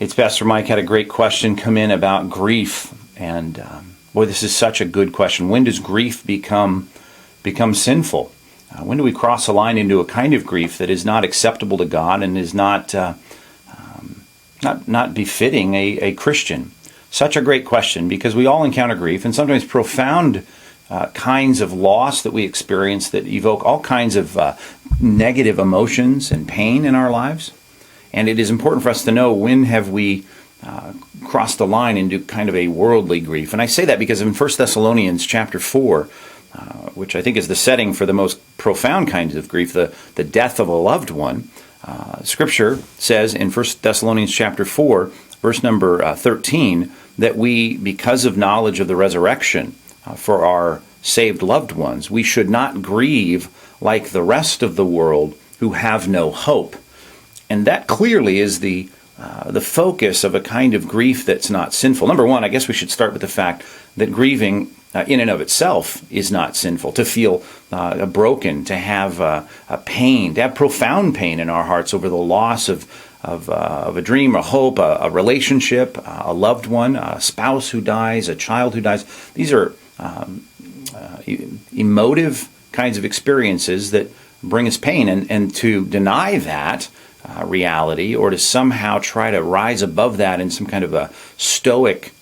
It's Pastor Mike had a great question come in about grief, and boy, this is such a good question. When does grief become sinful? When do we cross a line into a kind of grief that is not acceptable to God and is not befitting a Christian? Such a great question, because we all encounter grief, and sometimes profound kinds of loss that we experience that evoke all kinds of negative emotions and pain in our lives. And it is important for us to know, when have we crossed the line into kind of a worldly grief. And I say that because in 1 Thessalonians chapter 4, which I think is the setting for the most profound kinds of grief, the death of a loved one, Scripture says in 1 Thessalonians chapter 4, verse number 13, that we, because of knowledge of the resurrection for our saved loved ones, we should not grieve like the rest of the world who have no hope. And that clearly is the focus of a kind of grief that's not sinful. Number one, I guess we should start with the fact that grieving in and of itself is not sinful. To feel broken, to have a pain, to have profound pain in our hearts over the loss of a dream, a hope, a relationship, a loved one, a spouse who dies, a child who dies. These are emotive kinds of experiences that bring us pain. And to deny that reality, or to somehow try to rise above that in some kind of a stoic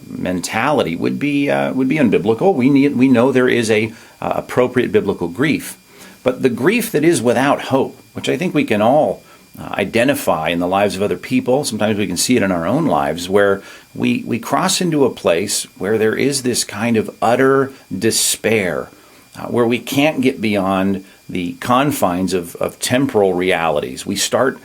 mentality, would be unbiblical. We know there is a appropriate biblical grief, but the grief that is without hope, which I think we can all identify in the lives of other people. Sometimes we can see it in our own lives, where we cross into a place where there is this kind of utter despair, where we can't get beyond the confines of temporal realities. We start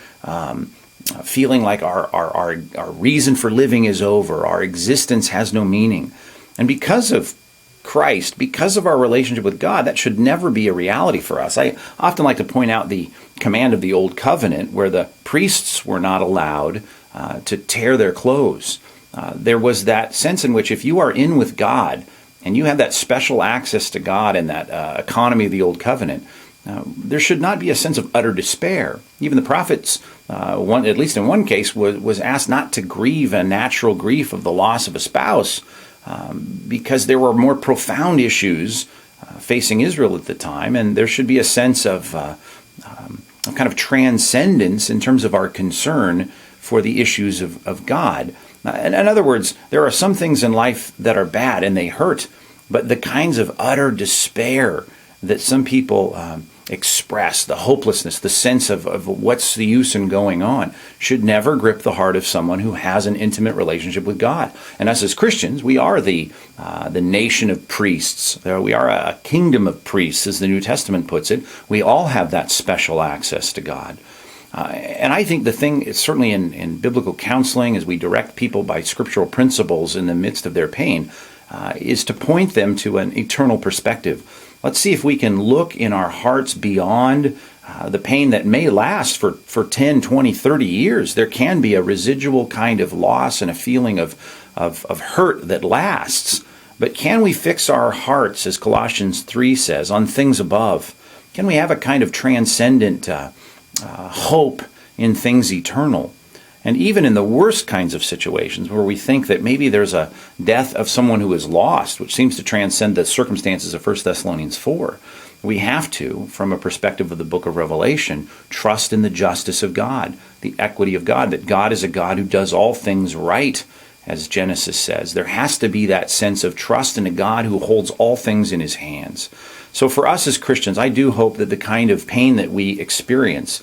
feeling like our reason for living is over. Our existence has no meaning. And because of Christ, because of our relationship with God, that should never be a reality for us. I often like to point out the command of the Old Covenant, where the priests were not allowed to tear their clothes. There was that sense in which if you are in with God, and you have that special access to God in that economy of the Old Covenant, there should not be a sense of utter despair. Even the prophets, at least in one case, was asked not to grieve a natural grief of the loss of a spouse, because there were more profound issues facing Israel at the time, and there should be a sense of kind of transcendence in terms of our concern for the issues of God. In other words, there are some things in life that are bad and they hurt, but the kinds of utter despair that some people express, the hopelessness, the sense of what's the use in going on, should never grip the heart of someone who has an intimate relationship with God. And us as Christians, we are the nation of priests. We are a kingdom of priests, as the New Testament puts it. We all have that special access to God. And I think the thing is, certainly in biblical counseling, as we direct people by scriptural principles in the midst of their pain, is to point them to an eternal perspective. Let's see if we can look in our hearts beyond the pain that may last for 10, 20, 30 years. There can be a residual kind of loss and a feeling of hurt that lasts. But can we fix our hearts, as Colossians 3 says, on things above? Can we have a kind of transcendent hope in things eternal? And even in the worst kinds of situations, where we think that maybe there's a death of someone who is lost, which seems to transcend the circumstances of 1 Thessalonians 4, we have to, from a perspective of the book of Revelation, trust in the justice of God, the equity of God, that God is a God who does all things right, as Genesis says. There has to be that sense of trust in a God who holds all things in his hands. So for us as Christians, I do hope that the kind of pain that we experience,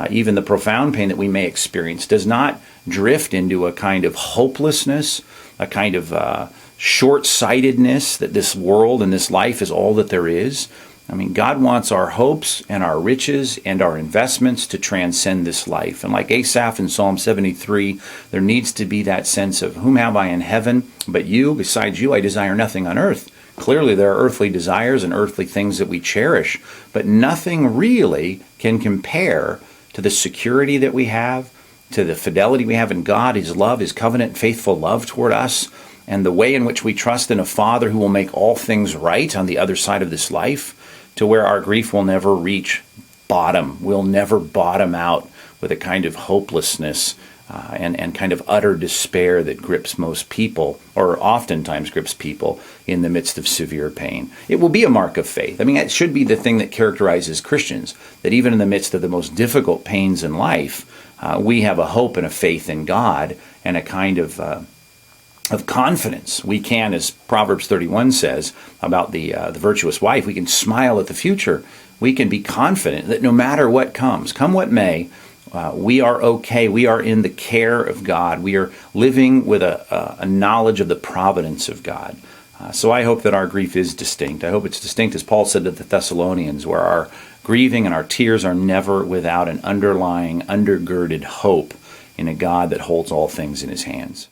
even the profound pain that we may experience, does not drift into a kind of hopelessness, a kind of short-sightedness that this world and this life is all that there is. I mean, God wants our hopes and our riches and our investments to transcend this life. And like Asaph in Psalm 73, there needs to be that sense of, whom have I in heaven but you? Besides you, I desire nothing on earth. Clearly, there are earthly desires and earthly things that we cherish, but nothing really can compare to the security that we have, to the fidelity we have in God, his love, his covenant, faithful love toward us, and the way in which we trust in a Father who will make all things right on the other side of this life, to where our grief will never reach bottom. We'll never bottom out with a kind of hopelessness and kind of utter despair that grips most people, or oftentimes grips people in the midst of severe pain. It will be a mark of faith. I mean, it should be the thing that characterizes Christians, that even in the midst of the most difficult pains in life, we have a hope and a faith in God and a kind of confidence. We can, as Proverbs 31 says about the virtuous wife, we can smile at the future. We can be confident that no matter what comes, come what may, we are okay. We are in the care of God. We are living with a knowledge of the providence of God. So I hope that our grief is distinct. I hope it's distinct, as Paul said to the Thessalonians, where our grieving and our tears are never without an underlying, undergirded hope in a God that holds all things in his hands.